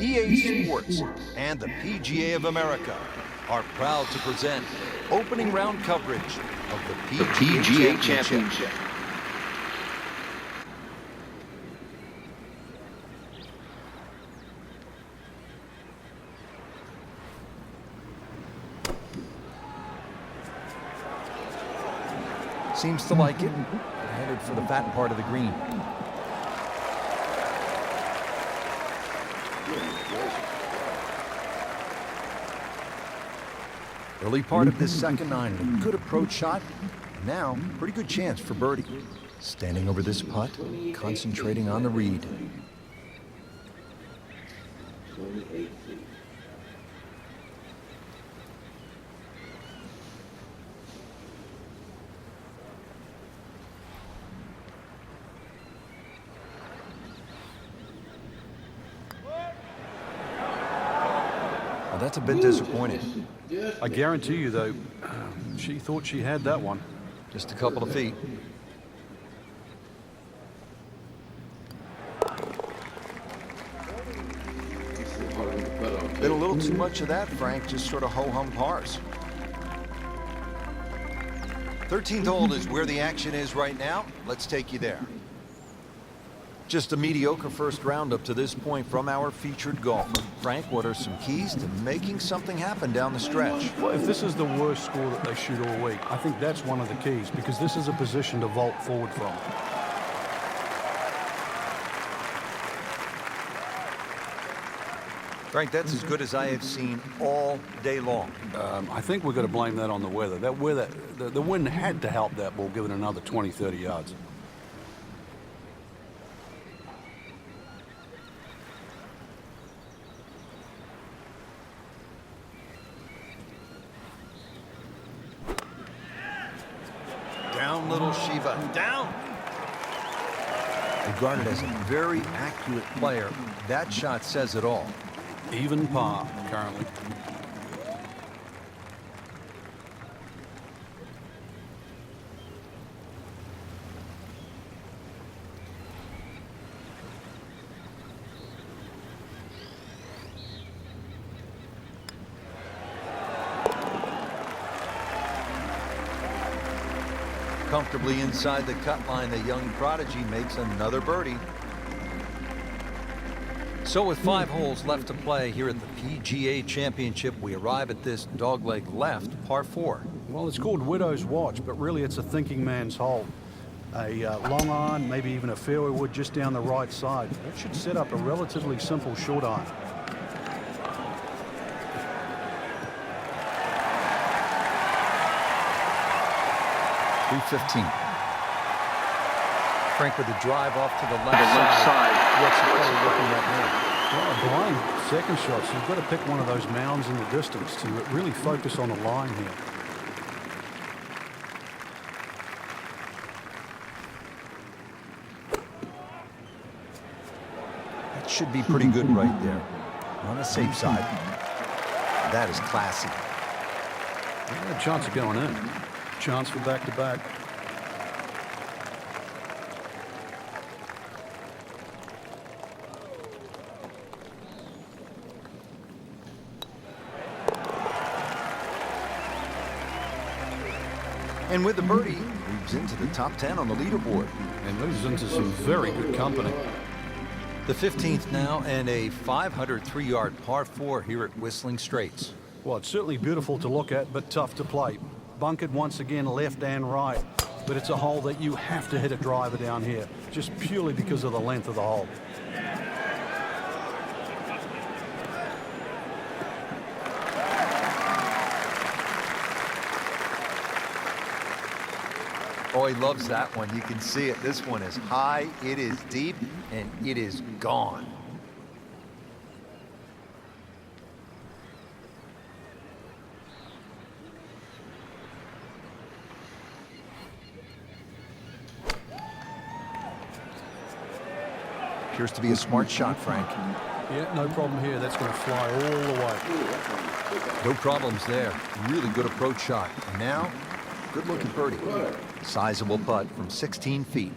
EA Sports and the PGA of America are proud to present opening round coverage of the PGA Championship. Seems to like it. Headed for the fat part of the green. Early part of this second nine, a good approach shot. Now, pretty good chance for birdie. Standing over this putt, concentrating on the read. Well, that's a bit disappointing. I guarantee you, though, she thought she had that one. Just a couple of feet. Been a little too much of that, Frank. Just sort of ho-hum pars. 13th hole is where the action is right now. Let's take you there. Just a mediocre first round up to this point from our featured golfer. Frank, what are some keys to making something happen down the stretch? Well, if this is the worst score that they shoot all week, I think that's one of the keys, because this is a position to vault forward from. Frank, that's as good as I have seen all day long. I think we've got to blame that on the weather. That weather, the wind had to help that ball give it another 20, 30 yards. Down, little Shiva, down. Regarded as a very accurate player, that shot says it all. Even par, currently. Comfortably inside the cut line, the young prodigy makes another birdie. So with 5 holes left to play here at the PGA Championship, we arrive at this dogleg left, par 4. Well, it's called Widow's Watch, but really it's a thinking man's hole. A long iron, maybe even a fairway wood just down the right side. That should set up a relatively simple short iron. .315. Frank with a drive off to the left side. What's the player looking at now? Well, a blind second shot, so you've got to pick one of those mounds in the distance to really focus on the line here. That should be pretty good right there. On the safe side. That is classy. Well, a chance of going in. Chance for back-to-back. And with the birdie, moves into the top 10 on the leaderboard. And moves into some very good company. The 15th now, and a 503-yard par 4 here at Whistling Straits. Well, it's certainly beautiful to look at, but tough to play. Bunkered once again left and right, but it's a hole that you have to hit a driver down here, just purely because of the length of the hole. Oh, he loves that one. You can see it. This one is high, it is deep, and it is gone. Appears to be a smart shot, Frank. Yeah, no problem here. That's going to fly all the way. No problems there. Really good approach shot. And now, good looking birdie. Sizable putt from 16 feet.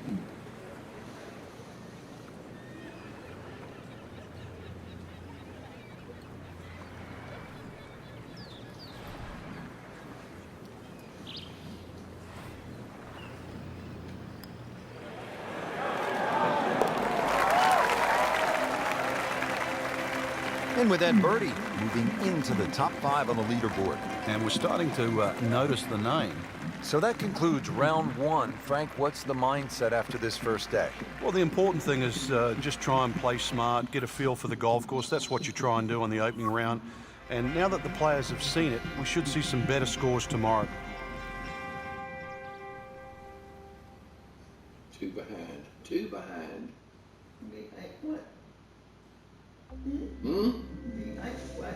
And with that birdie, moving into the top 5 on the leaderboard. And we're starting to notice the name. So that concludes round 1. Frank, what's the mindset after this first day? Well, the important thing is just try and play smart, get a feel for the golf course. That's what you try and do on the opening round. And now that the players have seen it, we should see some better scores tomorrow. 2 behind. 2 behind. Behind what? Behind what?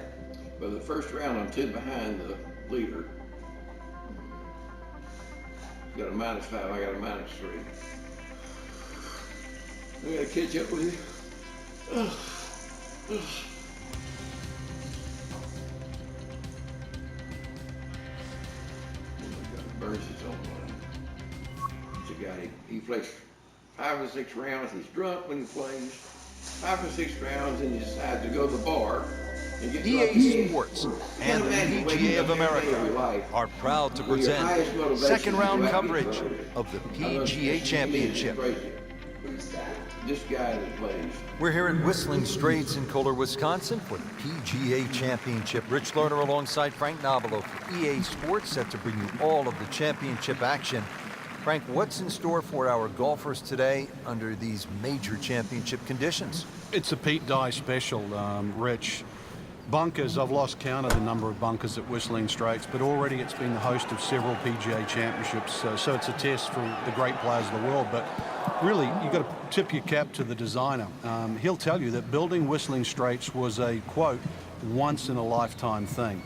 Well, the first round, I'm 2 behind the leader. You got a -5, I got a -3. I gotta catch up with you. Burns his own one. It's a guy, he plays 5 or 6 rounds, he's drunk when he plays. 5 or 6 rounds and he decides to go to the bar and get drunk EA again. Sports and the PGA of America are proud to present second round coverage of the PGA Championship. Who's that? This guy that plays. We're here at Whistling Straits in Kohler, Wisconsin for the PGA Championship. Rich Lerner alongside Frank Nobilo for EA Sports, set to bring you all of the championship action. Frank, what's in store for our golfers today under these major championship conditions? It's a Pete Dye special, Rich. Bunkers, I've lost count of the number of bunkers at Whistling Straits, but already it's been the host of several PGA championships, so it's a test for the great players of the world. But really, you've got to tip your cap to the designer. He'll tell you that building Whistling Straits was a, quote, once-in-a-lifetime thing.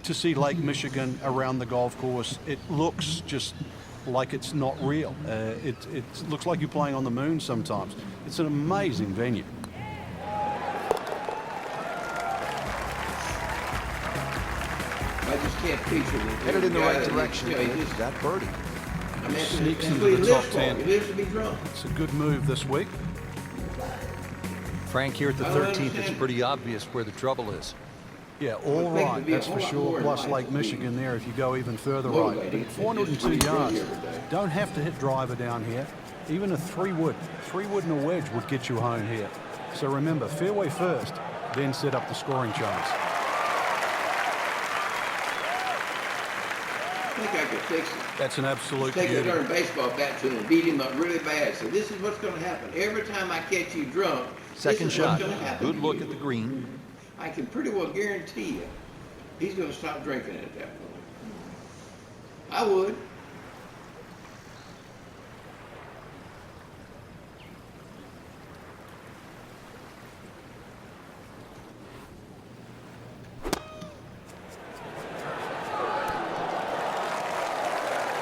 To see Lake Michigan around the golf course, it looks just like it's not real. It looks like you're playing on the moon sometimes. It's an amazing venue. I just can't picture it. Headed in the Guy right that- direction yeah, he with just- that birdie. I mean, Sneaks that's into what he the lives top for. 10. He lives to be drunk. It's a good move this week. Frank, here at the I don't 13th, it's understand. pretty obvious where the trouble is. Yeah, all I think right, it'd be a that's for whole lot sure. more Plus in Lake life. Michigan there if you go even further right. But Motivating. at 402 Just be drunk yards, every day. don't have to hit driver down here. Even a 3-wood and a wedge would get you home here. So remember, fairway first, then set up the scoring chance. I think I could fix it. That's an absolute Take a beauty. darn baseball bat to him and beat him up really bad. So this is what's going to happen. Every time I catch you drunk, Second this is shot. what's going to happen. Good to look you. at the green. I can pretty well guarantee you he's going to stop drinking at that point. I would.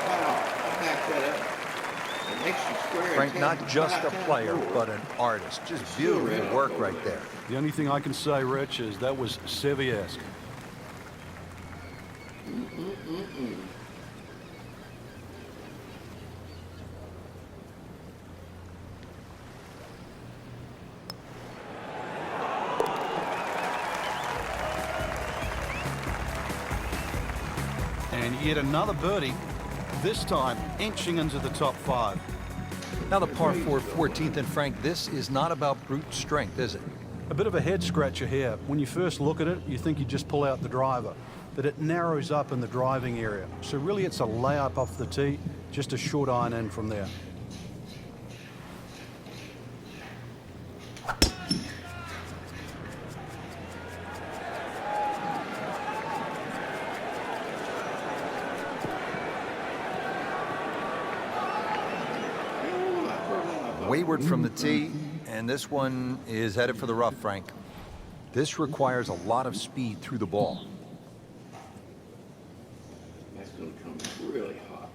Wow, I backed that up. An extra square. Frank, 10, not just a 10, player, 4. but an artist. Just beautiful work right there. The only thing I can say, Rich, is that was Seve-esque. And yet another birdie, this time inching into the top 5. Now the par 4 14th, and Frank, this is not about brute strength, is it? A bit of a head scratcher here. When you first look at it, you think you just pull out the driver, but it narrows up in the driving area. So really it's a layup off the tee, just a short iron in from there. Wayward from the tee, and this one is headed for the rough, Frank. This requires a lot of speed through the ball. That's going to come really hot.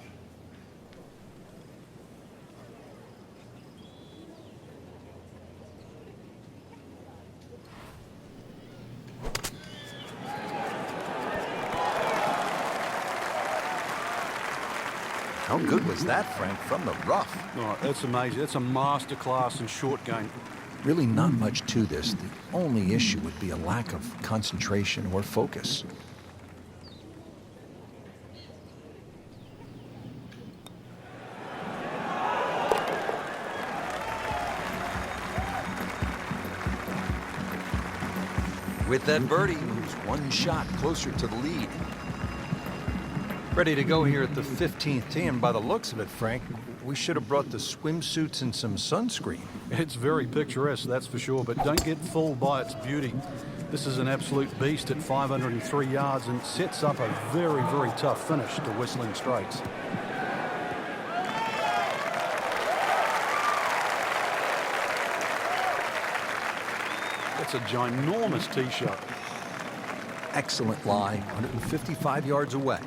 How good was that, Frank, from the rough? Oh, that's amazing. That's a master class in short game. Really not much to this. The only issue would be a lack of concentration or focus. With that birdie, moves one shot closer to the lead. Ready to go here at the 15th tee, and by the looks of it, Frank, we should have brought the swimsuits and some sunscreen. It's very picturesque, that's for sure, but don't get fooled by its beauty. This is an absolute beast at 503 yards and sets up a very, very tough finish to Whistling Straits. That's a ginormous tee shot. Excellent lie, 155 yards away.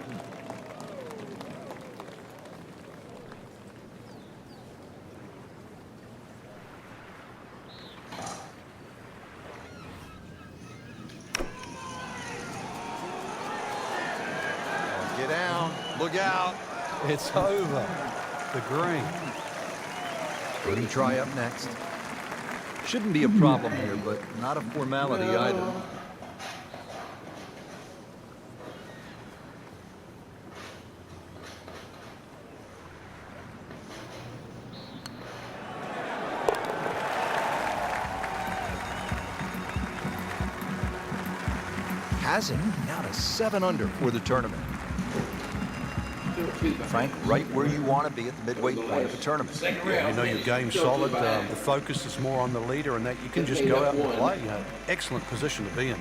Get down, look out. It's over. The green. Birdie try up next. Shouldn't be a problem here, but not a formality either. Hasn't, now to 7 under for the tournament. Frank, right where you want to be at the midway point of the tournament. Yeah, you know your game's solid. The focus is more on the leader, and that you can just go out and play. You know, excellent position to be in.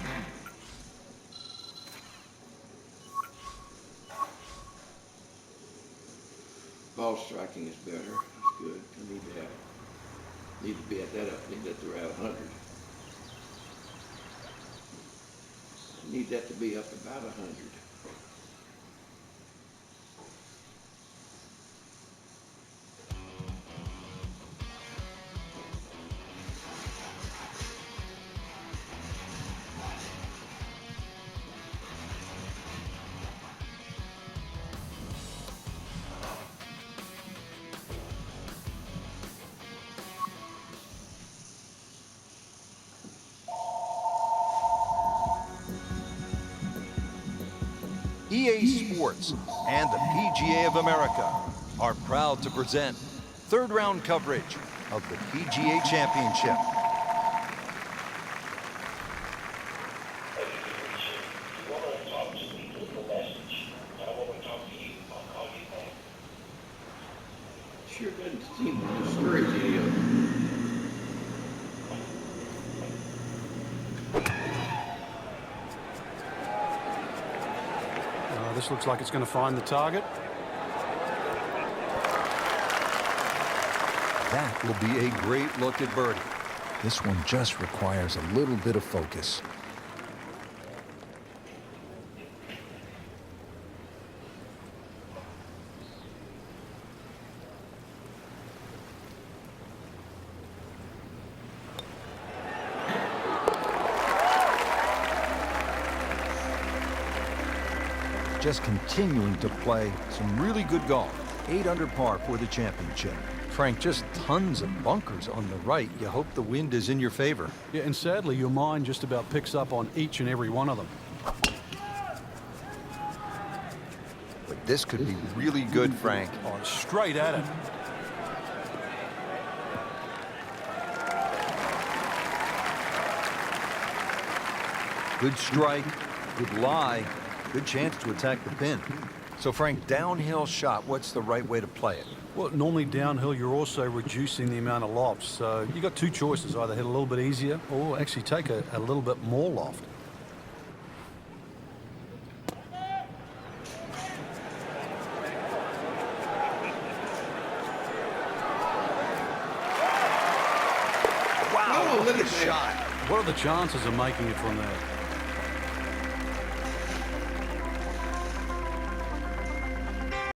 Ball striking is better. That's good. I need to be at that up. Need that to around 100. Need that to be up about 100. EA Sports and the PGA of America are proud to present third round coverage of the PGA Championship. Sure doesn't seem to discourage any of them. This looks like it's going to find the target. That will be a great look at birdie. This one just requires a little bit of focus. Just continuing to play some really good golf. 8 under par for the championship. Frank, just tons of bunkers on the right. You hope the wind is in your favor. Yeah, and sadly, your mind just about picks up on each and every one of them. But this could be really good, Frank. Oh, straight at it. Good strike, good lie, good chance to attack the pin. So, Frank, downhill shot, what's the right way to play it? Well, normally downhill, you're also reducing the amount of lofts. So you got two choices, either hit a little bit easier or actually take a little bit more loft. Wow, look at the shot. What are the chances of making it from there?